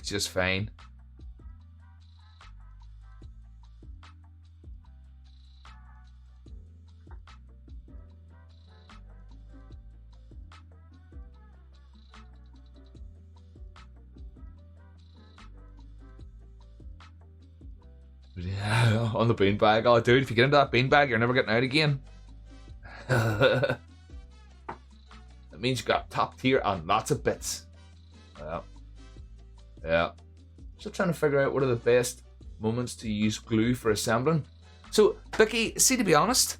just fine. Yeah, on the beanbag. Oh, dude, if you get into that beanbag, you're never getting out again. That means you got top tier and lots of bits. Yeah. Yeah. Still trying to figure out what are the best moments to use glue for assembling. So, Vicky, see, to be honest,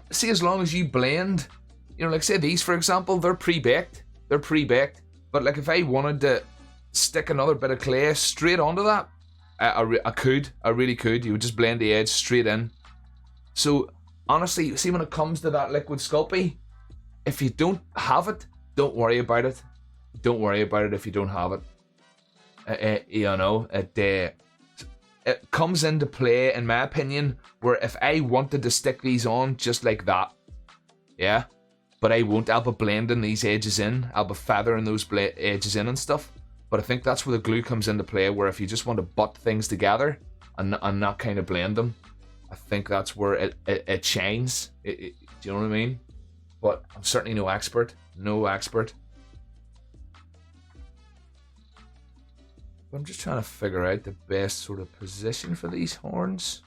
see, as long as you blend, you know, like say these, for example, they're pre-baked. They're pre-baked. But like if I wanted to stick another bit of clay straight onto that, I really could. You would just blend the edge straight in. So, honestly, see, when it comes to that liquid sculpey, if you don't have it, don't worry about it. Don't worry about it if you don't have it. You know, it comes into play, in my opinion, where if I wanted to stick these on just like that, yeah, but I won't. I'll be blending these edges in. I'll be feathering those edges in and stuff. But I think that's where the glue comes into play, where if you just want to butt things together and not kind of blend them, I think that's where it shines. Do you know what I mean? But I'm certainly no expert. No expert. I'm just trying to figure out the best sort of position for these horns.